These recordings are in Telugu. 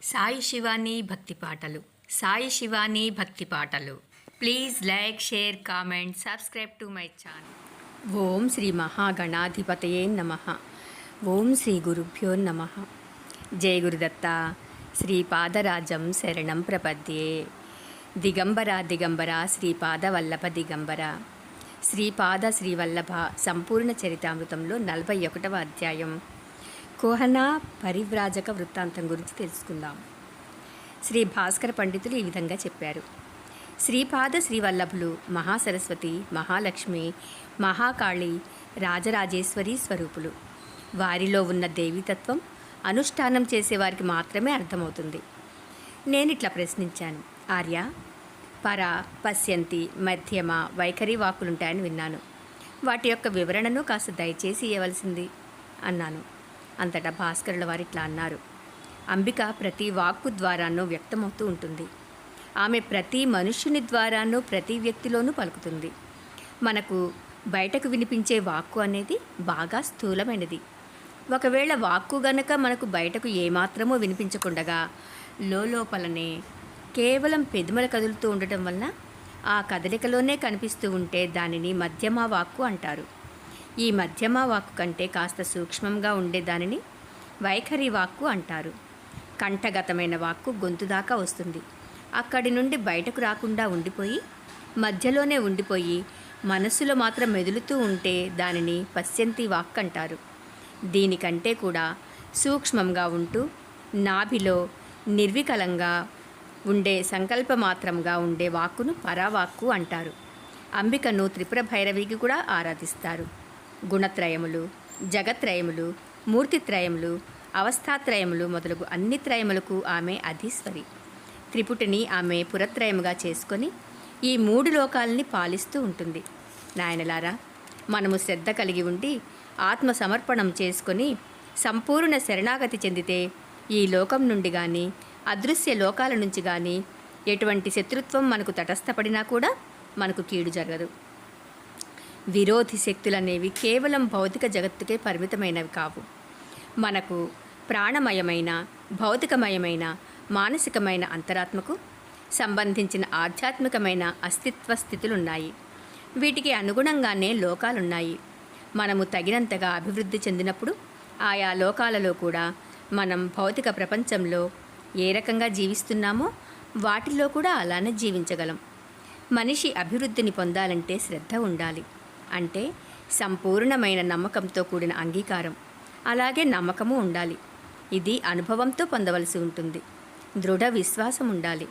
సాయి శివాని భక్తి పాటలు. సాయి శివాని భక్తి పాటలు. Please like, share, comment, subscribe to my channel. ఓం శ్రీ మహాగణాధిపతయే నమః. ఓం శ్రీ గురుభ్యో నమః. జయ గురుదత్త. శ్రీపాదరాజం శరణం ప్రపద్యే. దిగంబర దిగంబర శ్రీపాదవల్లభ దిగంబర. శ్రీపాద శ్రీవల్లభ సంపూర్ణ చరితామృతంలో 41వ అధ్యాయం కోహనా పరివ్రాజక వృత్తాంతం గురించి తెలుసుకుందాం. శ్రీ భాస్కర పండితులు ఈ విధంగా చెప్పారు. శ్రీపాద శ్రీవల్లభులు మహాసరస్వతి, మహాలక్ష్మి, మహాకాళి, రాజరాజేశ్వరి స్వరూపులు. వారిలో ఉన్న దేవీతత్వం అనుష్ఠానం చేసేవారికి మాత్రమే అర్థమవుతుంది. నేనిట్లా ప్రశ్నించాను, ఆర్య, పర, పశ్యంతి, మధ్యమ, వైఖరి వాక్కులుంటాయని విన్నాను. వాటి యొక్క వివరణను కాస్త దయచేసి ఇవ్వవలసింది అన్నాను. అంతటా భాస్కరుల వారు ఇట్లా అన్నారు. అంబిక ప్రతి వాక్కు ద్వారానూ వ్యక్తమవుతూ ఉంటుంది. ఆమె ప్రతి మనుష్యుని ద్వారానూ ప్రతి వ్యక్తిలోనూ పలుకుతుంది. మనకు బయటకు వినిపించే వాక్కు అనేది బాగా స్థూలమైనది. ఒకవేళ వాక్కు గనక మనకు బయటకు ఏమాత్రమూ వినిపించకుండగా లోపలనే కేవలం పెదములు కదులుతూ ఉండటం వలన ఆ కదలికలోనే కనిపిస్తూ ఉంటే దానిని మధ్యమ వాక్కు అంటారు. ఈ మధ్యమ వాక్కు కంటే కాస్త సూక్ష్మంగా ఉండే దానిని వైఖరి వాక్కు అంటారు. కంఠగతమైన వాక్కు గొంతు దాకా వస్తుంది. అక్కడి నుండి బయటకు రాకుండా ఉండిపోయి మధ్యలోనే ఉండిపోయి మనస్సులో మాత్రం మెదులుతూ ఉంటే దానిని పశ్యంతి వాక్కు అంటారు. దీనికంటే కూడా సూక్ష్మంగా ఉంటూ నాభిలో నిర్వికలంగా ఉండే సంకల్పమాత్రంగా ఉండే వాక్కును పరావాక్కు అంటారు. అంబికను త్రిపుర భైరవికి కూడా ఆరాధిస్తారు. గుణత్రయములు, జగత్రయములు, మూర్తిత్రయములు, అవస్థాత్రయములు మొదలగు అన్ని త్రయములకు ఆమె అధీశ్వరి. త్రిపుటిని ఆమె పురత్రయముగా చేసుకొని ఈ 3 లోకాలని పాలిస్తూ ఉంటుంది. నాయనలారా, మనము శ్రద్ధ కలిగి ఉండి ఆత్మ సమర్పణం చేసుకొని సంపూర్ణ శరణాగతి చెందితే ఈ లోకం నుండి కానీ అదృశ్య లోకాల నుంచి కానీ ఎటువంటి శత్రుత్వం మనకు తటస్థపడినా కూడా మనకు కీడు జరగదు. విరోధి శక్తులనేవి కేవలం భౌతిక జగత్తుకే పరిమితమైనవి కావు. మనకు ప్రాణమయమైన, భౌతికమయమైన, మానసికమైన అంతరాత్మకు సంబంధించిన ఆధ్యాత్మికమైన అస్తిత్వ స్థితులున్నాయి. వీటికి అనుగుణంగానే లోకాలున్నాయి. మనము తగినంతగా అభివృద్ధి చెందినప్పుడు ఆయా లోకాలలో కూడా మనం భౌతిక ప్రపంచంలో ఏ రకంగా జీవిస్తున్నామో వాటిలో కూడా అలానే జీవించగలం. మనిషి అభివృద్ధిని పొందాలంటే శ్రద్ధ ఉండాలి. అంటే సంపూర్ణమైన నమ్మకంతో కూడిన అంగీకారం, అలాగే నమ్మకము ఉండాలి. ఇది అనుభవంతో పొందవలసి ఉంటుంది. దృఢ విశ్వాసం ఉండాలి.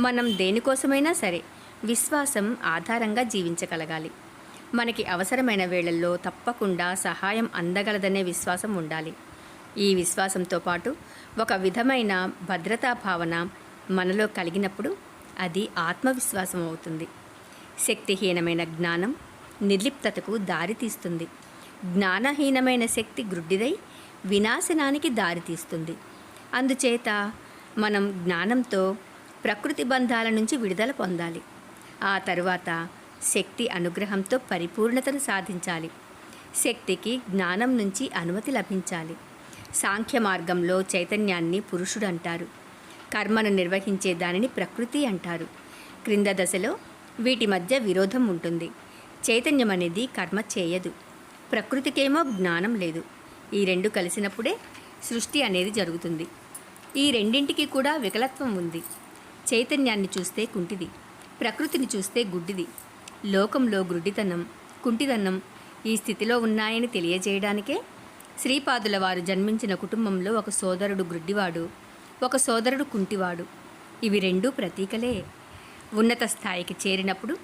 మనం దేనికోసమైనా సరే విశ్వాసం ఆధారంగా జీవించగలగాలి. మనకి అవసరమైన వేళల్లో తప్పకుండా సహాయం అందగలదనే విశ్వాసం ఉండాలి. ఈ విశ్వాసంతో పాటు ఒక విధమైన భద్రతా భావన మనలో కలిగినప్పుడు అది ఆత్మవిశ్వాసం అవుతుంది. శక్తిహీనమైన జ్ఞానం నిర్లిప్తతకు దారితీస్తుంది. జ్ఞానహీనమైన శక్తి గ్రుడ్డిదై వినాశనానికి దారితీస్తుంది. అందుచేత మనం జ్ఞానంతో ప్రకృతి బంధాల నుంచి విడుదల పొందాలి. ఆ తరువాత శక్తి అనుగ్రహంతో పరిపూర్ణతను సాధించాలి. శక్తికి జ్ఞానం నుంచి అనుమతి లభించాలి. సాంఖ్య మార్గంలో చైతన్యాన్ని పురుషుడు అంటారు. కర్మను నిర్వహించే దానిని ప్రకృతి అంటారు. క్రింద దశలో వీటి మధ్య విరోధం ఉంటుంది. చైతన్యం అనేది కర్మ చేయదు, ప్రకృతికేమో జ్ఞానం లేదు. ఈ రెండు కలిసినప్పుడే సృష్టి అనేది జరుగుతుంది. ఈ రెండింటికి కూడా వికలత్వం ఉంది. చైతన్యాన్ని చూస్తే కుంటిది, ప్రకృతిని చూస్తే గుడ్డిది. లోకంలో గుడ్డితనం, కుంటితనం ఈ స్థితిలో ఉన్నాయని తెలియజేయడానికే శ్రీపాదుల వారు జన్మించిన కుటుంబంలో ఒక సోదరుడు గ్రుడ్డివాడు, ఒక సోదరుడు కుంటివాడు. ఇవి రెండూ ప్రతీకలే. ఉన్నత స్థాయికి చేరినప్పుడు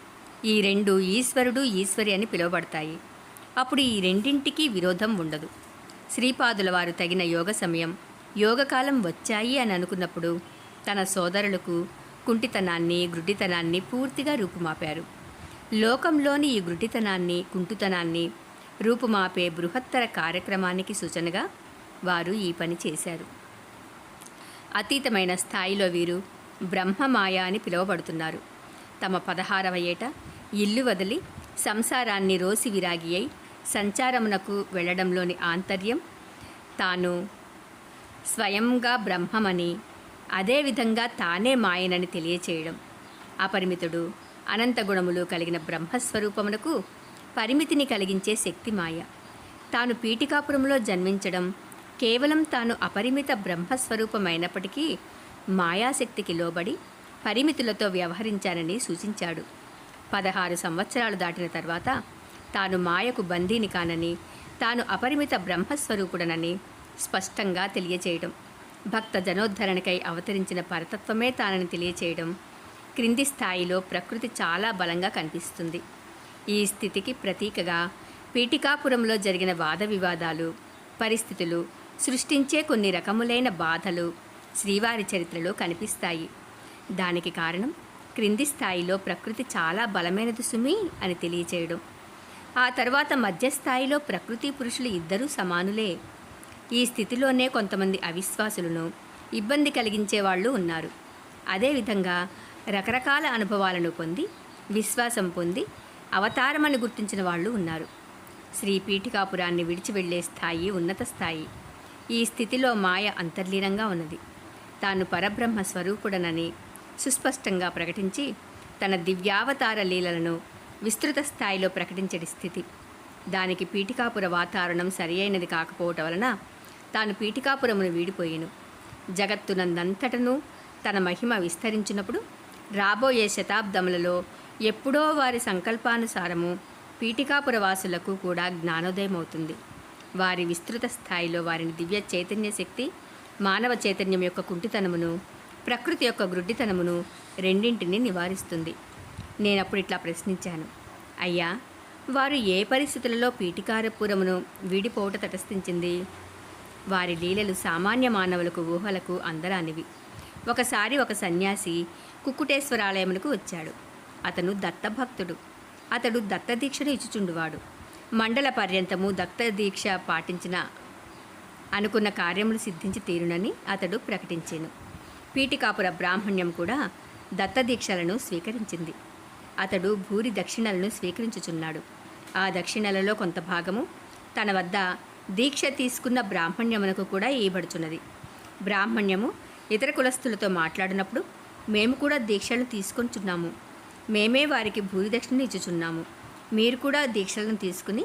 ఈ రెండు ఈశ్వరుడు, ఈశ్వరి అని పిలువబడతాయి. అప్పుడు ఈ రెండింటికి విరోధం ఉండదు. శ్రీపాదుల వారు తగిన యోగ సమయం, యోగకాలం వచ్చాయి అని అనుకున్నప్పుడు తన సోదరులకు కుంటితనాన్ని, గ్రుడ్డితనాన్ని పూర్తిగా రూపుమాపారు. లోకంలోని ఈ గ్రుడ్డితనాన్ని, కుంటుతనాన్ని రూపుమాపే బృహత్తర కార్యక్రమానికి సూచనగా వారు ఈ పని చేశారు. అతీతమైన స్థాయిలో వీరు బ్రహ్మమాయ అని పిలువబడుతున్నారు. తమ 16వ ఏట ఇల్లు వదిలి సంసారాన్ని రోసి విరాగి అయి సంచారమునకు వెళ్ళడంలోని ఆంతర్యం తాను స్వయంగా బ్రహ్మమని అదేవిధంగా తానే మాయనని తెలియచేయడం. అపరిమితుడు అనంత గుణములు కలిగిన బ్రహ్మస్వరూపమునకు పరిమితిని కలిగించే శక్తి మాయ. తాను పీఠికాపురంలో జన్మించడం కేవలం తాను అపరిమిత బ్రహ్మస్వరూపమైనప్పటికీ మాయాశక్తికి లోబడి పరిమితులతో వ్యవహరించానని సూచించాడు. 16 సంవత్సరాలు దాటిన తర్వాత తాను మాయకు బందీని కానని, తాను అపరిమిత బ్రహ్మస్వరూపుడనని స్పష్టంగా తెలియచేయడం. భక్త జనోద్ధరణకై అవతరించిన పరతత్వమే తానని తెలియచేయడం. క్రింది స్థాయిలో ప్రకృతి చాలా బలంగా కనిపిస్తుంది. ఈ స్థితికి ప్రతీకగా పీఠికాపురంలో జరిగిన వాద వివాదాలు, పరిస్థితులు సృష్టించే కొన్ని రకములైన బాధలు శ్రీవారి చరిత్రలో కనిపిస్తాయి. దానికి కారణం క్రింది స్థాయిలో ప్రకృతి చాలా బలమైనది సుమి అని తెలియచేయడం. ఆ తర్వాత మధ్యస్థాయిలో ప్రకృతి పురుషులు ఇద్దరూ సమానులే. ఈ స్థితిలోనే కొంతమంది అవిశ్వాసులను ఇబ్బంది కలిగించే వాళ్ళు ఉన్నారు. అదేవిధంగా రకరకాల అనుభవాలను పొంది విశ్వాసం పొంది అవతారమని గుర్తించిన వాళ్ళు ఉన్నారు. శ్రీ పీఠికాపురాన్ని విడిచి వెళ్లే స్థాయి ఉన్నత స్థాయి. ఈ స్థితిలో మాయ అంతర్లీనంగా ఉన్నది. తాను పరబ్రహ్మ స్వరూపుడనని సుస్పష్టంగా ప్రకటించి తన దివ్యావతార లీలలను విస్తృత స్థాయిలో ప్రకటించడి స్థితి. దానికి పీఠికాపుర వాతావరణం సరి అయినది కాకపోవటం వలన తాను పీఠికాపురమును వీడిపోయిను. జగత్తునందంతటను తన మహిమ విస్తరించినప్పుడు రాబోయే శతాబ్దములలో ఎప్పుడో వారి సంకల్పానుసారము పీఠికాపుర వాసులకు కూడా జ్ఞానోదయమవుతుంది. వారి విస్తృత స్థాయిలో వారిని దివ్య చైతన్య శక్తి మానవ చైతన్యం యొక్క కుంటితనమును, ప్రకృతి యొక్క గ్రుడ్డితనమును రెండింటినీ నివారిస్తుంది. నేనప్పుడు ఇట్లా ప్రశ్నించాను, అయ్యా, వారు ఏ పరిస్థితులలో పీఠికాపురమును వీడిపోవట తటస్థించింది? వారి లీలలు సామాన్య మానవులకు ఊహలకు అందరానివి. ఒకసారి ఒక సన్యాసి కుక్కుటేశ్వరాలయమునకు వచ్చాడు. అతను దత్తభక్తుడు. అతడు దత్తదీక్షను ఇచ్చుచుండువాడు. మండల పర్యంతము దత్తదీక్ష పాటించిన అనుకున్న కార్యములు సిద్ధించి తీరునని అతడు ప్రకటించెను. పీఠికాపుర బ్రాహ్మణ్యం కూడా దత్తదీక్షలను స్వీకరించింది. అతడు భూరి దక్షిణలను స్వీకరించుచున్నాడు. ఆ దక్షిణలలో కొంత భాగము తన వద్ద దీక్ష తీసుకున్న బ్రాహ్మణ్యమునకు కూడా ఇవ్వబడుచున్నది. బ్రాహ్మణ్యము ఇతర కులస్తులతో మాట్లాడినప్పుడు, మేము కూడా దీక్షలను తీసుకొంచున్నాము, మేమే వారికి భూరి దక్షిణను ఇచ్చుచున్నాము, మీరు కూడా దీక్షలను తీసుకుని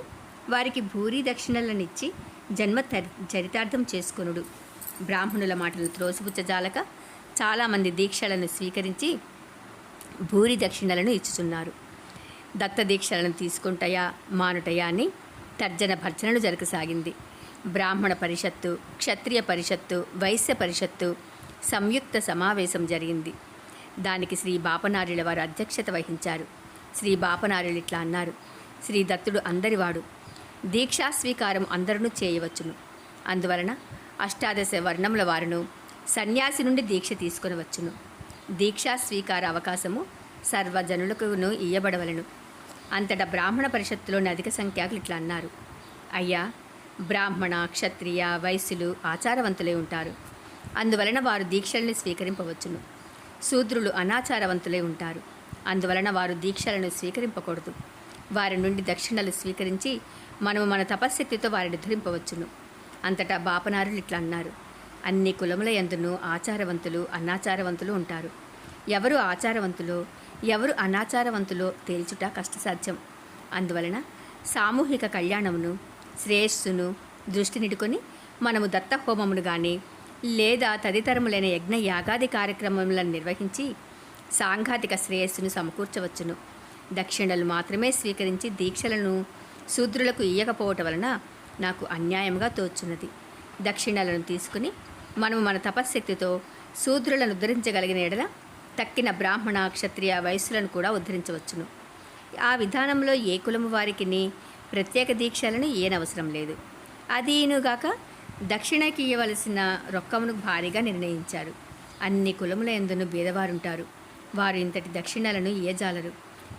వారికి భూరి దక్షిణలనిచ్చి జన్మ చరితార్థం చేసుకొనుడు. బ్రాహ్మణుల మాటలు త్రోసిపుచ్చజాలక చాలామంది దీక్షలను స్వీకరించి భూరి దక్షిణలను ఇచ్చుచున్నారు. దత్త దీక్షలను తీసుకుంటాయా మానుటయా అని తర్జన భర్జనలు జరగసాగింది. బ్రాహ్మణ పరిషత్తు, క్షత్రియ పరిషత్తు, వైశ్య పరిషత్తు సంయుక్త సమావేశం జరిగింది. దానికి శ్రీ బాపనార్యుల వారు అధ్యక్షత వహించారు. శ్రీ బాపనార్యులు ఇట్లా అన్నారు, శ్రీ దత్తుడు అందరివాడు, దీక్షా స్వీకారం అందరూ చేయవచ్చును. అందువలన అష్టాదశ వర్ణముల వారును సన్యాసి నుండి దీక్ష తీసుకొనవచ్చును. దీక్షా స్వీకార అవకాశము సర్వజనులకును ఇయ్యబడవలను. అంతటా బ్రాహ్మణ పరిషత్తులోని అధిక సంఖ్యాకులు ఇట్లా అన్నారు, అయ్యా, బ్రాహ్మణ, క్షత్రియ, వైశ్యులు ఆచారవంతులై ఉంటారు. అందువలన వారు దీక్షల్ని స్వీకరింపవచ్చును. శూద్రులు అనాచారవంతులై ఉంటారు. అందువలన వారు దీక్షలను స్వీకరింపకూడదు. వారి నుండి దక్షిణలు స్వీకరించి మనము మన తపశ్శక్తితో వారిని ధరింపవచ్చును. అంతటా బాపనారులు ఇట్లా అన్నారు, అన్ని కులముల యందును ఆచారవంతులు, అనాచారవంతులు ఉంటారు. ఎవరు ఆచారవంతులో ఎవరు అనాచారవంతులో తేల్చుట కష్టసాధ్యం. అందువలన సామూహిక కళ్యాణమును, శ్రేయస్సును దృష్టి నిడుకొని మనము దత్త హోమమును కానీ లేదా తదితరములైన యజ్ఞ యాగాది కార్యక్రమములను నిర్వహించి సాంఘాతిక శ్రేయస్సును సమకూర్చవచ్చును. దక్షిణలు మాత్రమే స్వీకరించి దీక్షలను శూద్రులకు ఇయ్యకపోవటం వలన నాకు అన్యాయంగా తోచున్నది. దక్షిణలను తీసుకుని మనము మన తపశ్శక్తితో శూద్రులను ఉద్ధరించగలిగిన ఎడల తక్కిన బ్రాహ్మణ, క్షత్రియ, వైశ్యులను కూడా ఉద్ధరించవచ్చును. ఆ విధానంలో ఏ కులము వారికి ప్రత్యేక దీక్షలను ఏనవసరం లేదు. అదీనుగాక దక్షిణకి ఇవ్వవలసిన రొక్కమును భారీగా నిర్ణయించారు. అన్ని కులముల యందును బీదవారుంటారు. వారు ఇంతటి దక్షిణలను ఇయ్యజాలరు.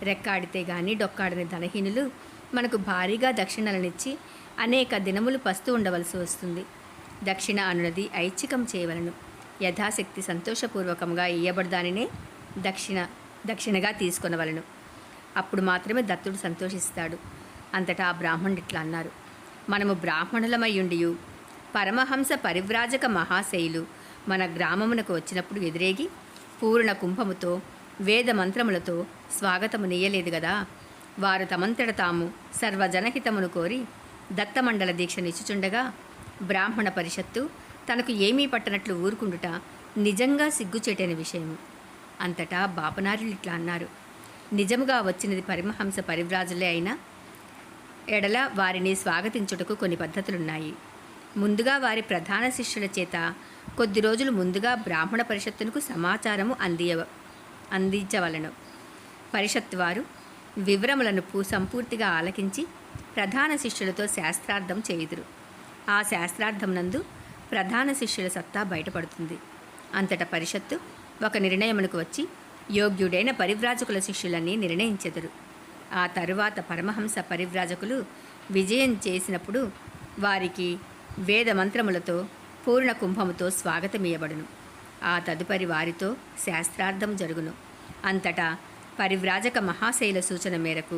రెక్కాడితే గాని డొక్కాడని ధనహీనులు మనకు భారీగా దక్షిణలనిచ్చి అనేక దినములు పస్తూ ఉండవలసి వస్తుంది. దక్షిణ అనునది ఐచ్ఛికం చేయవలను. యథాశక్తి సంతోషపూర్వకంగా ఇయ్యబడదానినే దక్షిణగా తీసుకొనవలను. అప్పుడు మాత్రమే దత్తుడు సంతోషిస్తాడు. అంతటా ఆ బ్రాహ్మణుడు ఇట్లా అన్నారు, మనము బ్రాహ్మణులమయ్యుండియు పరమహంస పరివ్రాజక మహాశైలు మన గ్రామమునకు వచ్చినప్పుడు ఎదురేగి పూర్ణ కుంభముతో వేద మంత్రములతో స్వాగతము నీయలేదు గదా. వారు తమంతట తాము సర్వజనహితమును కోరి దత్తమండల దీక్ష నిచ్చుచుండగా బ్రాహ్మణ పరిషత్తు తనకు ఏమీ పట్టనట్లు ఊరుకుండుట నిజంగా సిగ్గుచేటని విషయము. అంతటా బాపనారులు ఇట్లా అన్నారు: నిజముగా వచ్చినది పరమహంస పరివ్రాజులే అయినా ఎడల వారిని స్వాగతించుటకు కొన్ని పద్ధతులున్నాయి. ముందుగా వారి ప్రధాన శిష్యుల చేత కొద్ది రోజులు ముందుగా బ్రాహ్మణ పరిషత్తునకు సమాచారము అందించవలను. పరిషత్తు వారు వివరములను సంపూర్తిగా ఆలకించి ప్రధాన శిష్యులతో శాస్త్రార్థం చేయుదురు. ఆ శాస్త్రార్థం నందు ప్రధాన శిష్యుల సత్తా బయటపడుతుంది. అంతటా పరిషత్తు ఒక నిర్ణయమునకు వచ్చి యోగ్యుడైన పరివ్రాజకుల శిష్యులన్నీ నిర్ణయించెదరు. ఆ తరువాత పరమహంస పరివ్రాజకులు విజయం చేసినప్పుడు వారికి వేద మంత్రములతో పూర్ణ కుంభముతో స్వాగతమియబడును. ఆ తదుపరి వారితో శాస్త్రార్థం జరుగును. అంతటా పరివ్రాజక మహాశైల సూచన మేరకు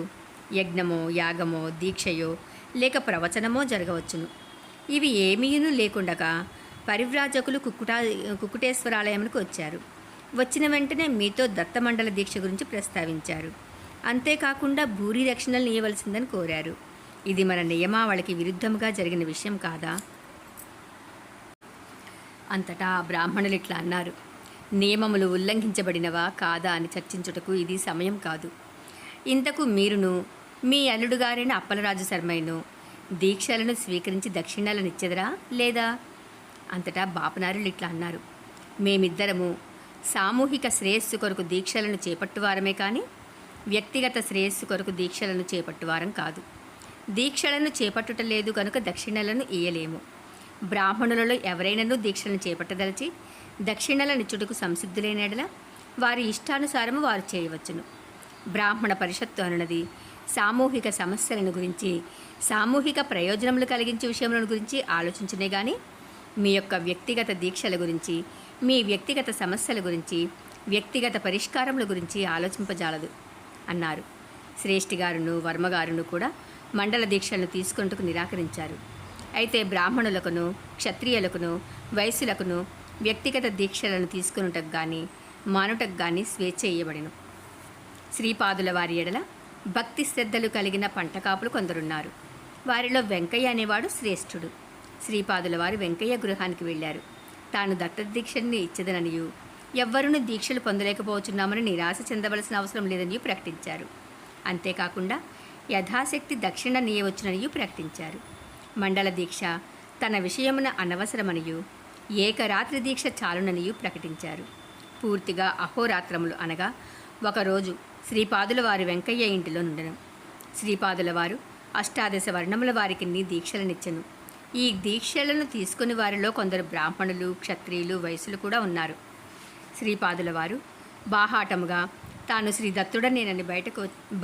యజ్ఞమో యాగమో దీక్షయో లేక ప్రవచనమో జరగవచ్చును. ఇవి ఏమీయును లేకుండగా పరివ్రాజకులు కుక్కుటేశ్వరాలయమునకు వచ్చారు. వచ్చిన వెంటనే మీతో దత్తమండల దీక్ష గురించి ప్రస్తావించారు. అంతేకాకుండా భూరి దక్షిణలు నీయవలసిందని కోరారు. ఇది మన నియమావళికి విరుద్ధముగా జరిగిన విషయం కాదా? అంతటా బ్రాహ్మణులు ఇట్లా అన్నారు: నియమములు ఉల్లంఘించబడినవా కాదా అని చర్చించుటకు ఇది సమయం కాదు. ఇంతకు మీరును మీ అల్లుడుగారైన అప్పలరాజు శర్మైను దీక్షలను స్వీకరించి దక్షిణాలనిచ్చెదరా లేదా? అంతటా బాపనారులు ఇట్లా అన్నారు: మేమిద్దరము సామూహిక శ్రేయస్సు కొరకు దీక్షలను చేపట్టువారమే కానీ వ్యక్తిగత శ్రేయస్సు కొరకు దీక్షలను చేపట్టువారం కాదు. దీక్షలను చేపట్టుటలేదు కనుక దక్షిణలను ఇయ్యలేము. బ్రాహ్మణులలో ఎవరైనాను దీక్షలను చేపట్టదలిచి దక్షిణలనిచ్చుటకు సంసిద్ధులైనడల వారి ఇష్టానుసారము వారు చేయవచ్చును. బ్రాహ్మణ పరిషత్తు అనున్నది సామూహిక సమస్యలను గురించి, సామూహిక ప్రయోజనములు కలిగించే విషయములను గురించి ఆలోచించనే కానీ మీ యొక్క వ్యక్తిగత దీక్షల గురించి, మీ వ్యక్తిగత సమస్యల గురించి, వ్యక్తిగత పరిష్కారముల గురించి ఆలోచింపజాలదు అన్నారు. శ్రేష్ఠి గారును వర్మగారును కూడా మండల దీక్షలను తీసుకొనుటకు నిరాకరించారు. అయితే బ్రాహ్మణులకును క్షత్రియులకును వైశ్యులకును వ్యక్తిగత దీక్షలను తీసుకొనుటకు కానీ మానుటకు కానీ స్వేచ్ఛ ఇయ్యబడెను. శ్రీపాదుల వారి ఎడల భక్తి శ్రద్ధలు కలిగిన పంటకాపులు కొందరున్నారు. వారిలో వెంకయ్య అనేవాడు శ్రేష్ఠుడు. శ్రీపాదుల వారు వెంకయ్య గృహానికి వెళ్ళారు. తాను దత్తదీక్షని ఇచ్చదననియు ఎవ్వరూ దీక్షలు పొందలేకపోతున్నామని నిరాశ చెందవలసిన అవసరం లేదని ప్రకటించారు. అంతేకాకుండా యథాశక్తి దక్షిణ నీయవచ్చుననియు ప్రకటించారు. మండల దీక్ష తన విషయమున అనవసరమనియు ఏకరాత్రి దీక్ష చాలుననియు ప్రకటించారు. పూర్తిగా అహోరాత్రములు అనగా ఒకరోజు శ్రీపాదుల వారు వెంకయ్య ఇంటిలో నుండెను. శ్రీపాదుల వారు అష్టాదశ వర్ణముల వారికి దీక్షలనిచ్చెను. ఈ దీక్షలను తీసుకుని వారిలో కొందరు బ్రాహ్మణులు క్షత్రియులు వైశ్యులు కూడా ఉన్నారు. శ్రీపాదుల వారు బాహాటముగా తాను శ్రీ దత్తుడనేనని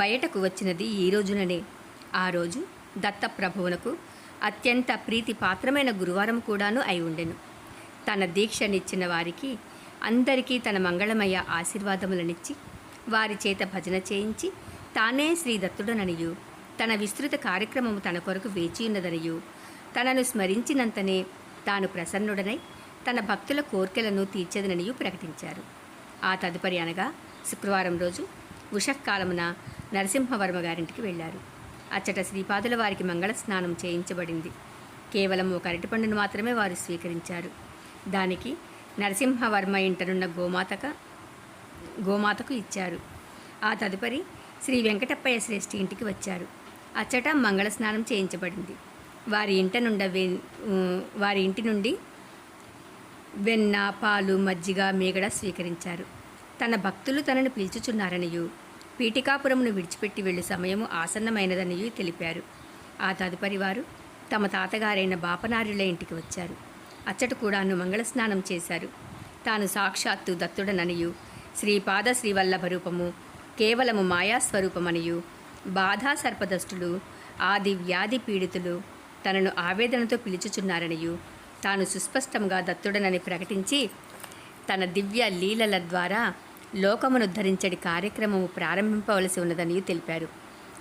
బయటకు వచ్చినది ఈ రోజుననే. ఆ రోజు దత్తప్రభువునకు అత్యంత ప్రీతి పాత్రమైన గురువారం కూడాను అయి ఉండెను. తన దీక్షనిచ్చిన వారికి అందరికీ తన మంగళమయ ఆశీర్వాదములనిచ్చి వారి చేత భజన చేయించి తానే శ్రీ దత్తుడననియు తన విస్తృత కార్యక్రమము తన కొరకు వేచియున్నదనియు తనను స్మరించినంతనే తాను ప్రసన్నుడనై తన భక్తుల కోర్కెలను తీర్చదననియు ప్రకటించారు. ఆ తదుపరి అనగా శుక్రవారం రోజు ఉషఃకాలమున నరసింహవర్మ గారింటికి వెళ్ళారు. అచ్చట శ్రీపాదుల వారికి మంగళ స్నానం చేయించబడింది. కేవలం ఒక అరటిపండును మాత్రమే వారు స్వీకరించారు. దానికి నరసింహవర్మ ఇంటనున్న గోమాతకు ఇచ్చారు. ఆ తదుపరి శ్రీ వెంకటప్పయ్య శ్రేష్ఠి ఇంటికి వచ్చారు. అచ్చట మంగళ స్నానం చేయించబడింది. వారి ఇంటి నుండి వెన్న పాలు మజ్జిగ మేగడ స్వీకరించారు. తన భక్తులు తనను పిలుచుచున్నారనియు పీఠికాపురమును విడిచిపెట్టి వెళ్ళు సమయము ఆసన్నమైనదనియు తెలిపారు. ఆ తదుపరి వారు తమ తాతగారైన బాపనార్యుల ఇంటికి వచ్చారు. అచ్చట కూడాను మంగళ స్నానం చేశారు. తాను సాక్షాత్తు దత్తుడననియు శ్రీపాద శ్రీవల్లభ రూపము కేవలము మాయాస్వరూపమనియు బాధా సర్పదష్టులు ఆది వ్యాధి పీడితులు తనను ఆవేదనతో పిలుచుచున్నారనియు తాను సుస్పష్టంగా దత్తుడనని ప్రకటించి తన దివ్య లీలల ద్వారా లోకమును ధరించడి కార్యక్రమము ప్రారంభింపవలసి ఉన్నదని తెలిపారు.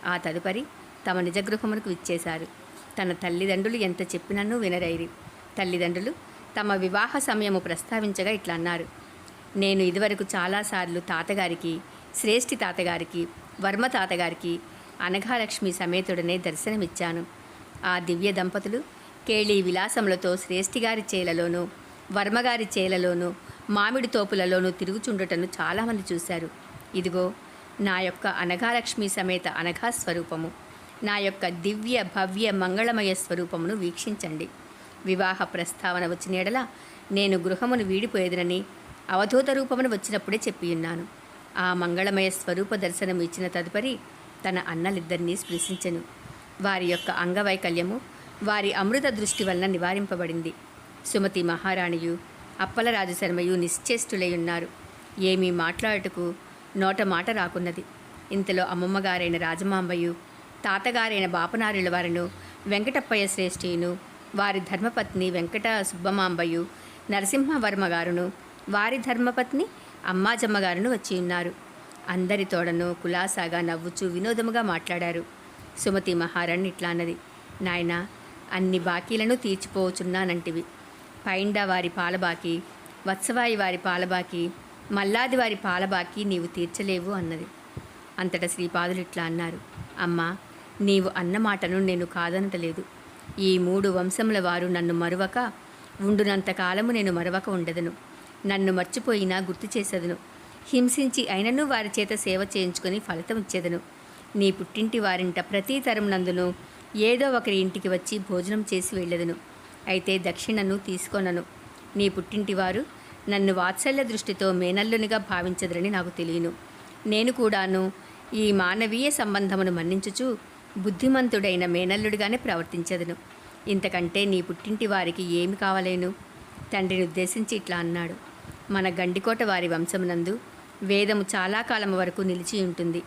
ఆ తదుపరి తమ నిజగృహమునకు విచ్చేశారు. తన తల్లిదండ్రులు ఎంత చెప్పినను వినరైరి. తల్లిదండ్రులు తమ వివాహ సమయము ప్రస్తావించగా ఇట్లా అన్నారు. నేను ఇదివరకు చాలాసార్లు తాతగారికి, శ్రేష్ఠి తాతగారికి, వర్మ తాతగారికి అనఘాలక్ష్మి సమేతుడనే దర్శనమిచ్చాను. ఆ దివ్య దంపతులు కేళీ విలాసములతో శ్రేష్ఠిగారి చేలలోనూ, వర్మగారి చేలలోనూ, మామిడి తోపులలోనూ తిరుగుచుండుటను చాలామంది చూశారు. ఇదిగో నా యొక్క అనఘాలక్ష్మి సమేత అనఘా స్వరూపము, నా యొక్క దివ్య భవ్య మంగళమయ స్వరూపమును వీక్షించండి. వివాహ ప్రస్తావన వచ్చిన ఎడల నేను గృహమును వీడిపోయేదనని అవధూత రూపమును వచ్చినప్పుడే చెప్పియున్నాను. ఆ మంగళమయ స్వరూప దర్శనం ఇచ్చిన తదుపరి తన అన్నలిద్దరినీ స్పృశించెను. వారి యొక్క అంగవైకల్యము వారి అమృత దృష్టి వలన నివారింపబడింది. సుమతి మహారాణియు అప్పలరాజు శర్మయు నిశ్చేష్టులై ఉన్నారు. ఏమీ మాట్లాడుటకు నోట మాట రాకున్నది. ఇంతలో అమ్మమ్మగారైన రాజమాంబయు, తాతగారైన బాపనారుల వారును, వెంకటప్పయ్య శ్రేష్ఠియును, వారి ధర్మపత్ని వెంకట సుబ్బమాంబయు, నరసింహవర్మ గారును, వారి ధర్మపత్ని అమ్మాజమ్మ గారును వచ్చి ఉన్నారు. అందరి తోడను కులాసాగా నవ్వుచూ వినోదముగా మాట్లాడారు. సుమతి మహారాణి ఇట్లా అన్నది. నాయనా, అన్ని బాకీలను తీర్చిపోవచున్నానంటివి. పైండ వారి పాలబాకి, వత్సవాయి వారి పాలబాకి, మల్లాది వారి పాలబాకి నీవు తీర్చలేవు అన్నది. అంతటా శ్రీపాదులు ఇట్లా అన్నారు. అమ్మా, నీవు అన్నమాటను నేను కాదనటలేదు. ఈ 3 వంశముల వారు నన్ను మరువక ఉండునంత కాలము నేను మరవక ఉండదను. నన్ను మర్చిపోయినా గుర్తు చేసేదను. హింసించి అయినను వారి చేత సేవ చేయించుకొని ఫలితం ఇచ్చేదను. నీ పుట్టింటి వారింట ప్రతి తరం నందును ఏదో ఒకరి ఇంటికి వచ్చి భోజనం చేసి వెళ్ళదను. అయితే దక్షిణను తీసుకోనను. నీ పుట్టింటి వారు నన్ను వాత్సల్య దృష్టితో మేనల్లునిగా భావించదరని నాకు తెలియను. నేను కూడాను ఈ మానవీయ సంబంధమును మన్నించుచు బుద్ధిమంతుడైన మేనల్లుడిగానే ప్రవర్తించదను. ఇంతకంటే నీ పుట్టింటి వారికి ఏమి కావలేను? తండ్రిని ఉద్దేశించి ఇట్లా అన్నాడు. మన గండికోట వారి వంశమునందు వేదము చాలా కాలం వరకు నిలిచి ఉంటుంది.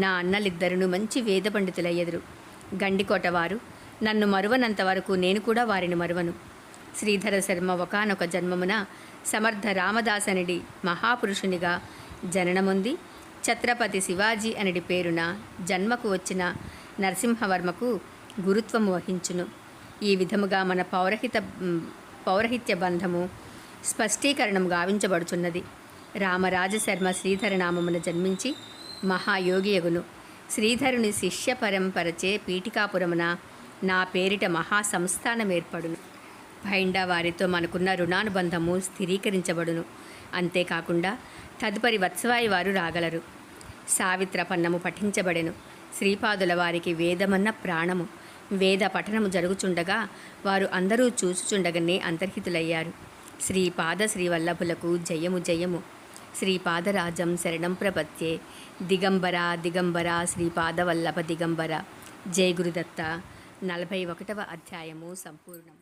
నా అన్నలిద్దరును మంచి వేద పండితులయ్యెదరు. గండికోట వారు నన్ను మరువనంత వరకు నేను కూడా వారిని మరువను. శ్రీధర శర్మ ఒకానొక జన్మమున సమర్థ రామదాసనుడి మహాపురుషునిగా జననముంది. ఛత్రపతి శివాజీ అనడి పేరున జన్మకు వచ్చిన నరసింహవర్మకు గురుత్వము వహించును. ఈ విధముగా మన పౌరహిత్య బంధము స్పష్టీకరణం గావించబడుచున్నది. రామరాజశర్మ శ్రీధరనామమున జన్మించి మహాయోగియగును. శ్రీధరుని శిష్య పరంపరచే పీఠికాపురమున నా పేరిట మహాసంస్థానం ఏర్పడును. భైండా వారితో మనకున్న రుణానుబంధము స్థిరీకరించబడును. అంతేకాకుండా తదుపరి వత్సవాయి వారు రాగలరు. సావిత్ర పన్నము పఠించబడెను. శ్రీపాదుల వారికి వేదమన్న ప్రాణము. వేద పఠనము జరుగుచుండగా వారు అందరూ చూచుచుండగానే అంతర్హితులయ్యారు. శ్రీపాద శ్రీవల్లభులకు జయము జయము. శ్రీపాదరాజం శరణం ప్రపత్యే. దిగంబర దిగంబర శ్రీపాదవల్లభ దిగంబర. జయ గురుదత్త. 41వ అధ్యాయము సంపూర్ణం.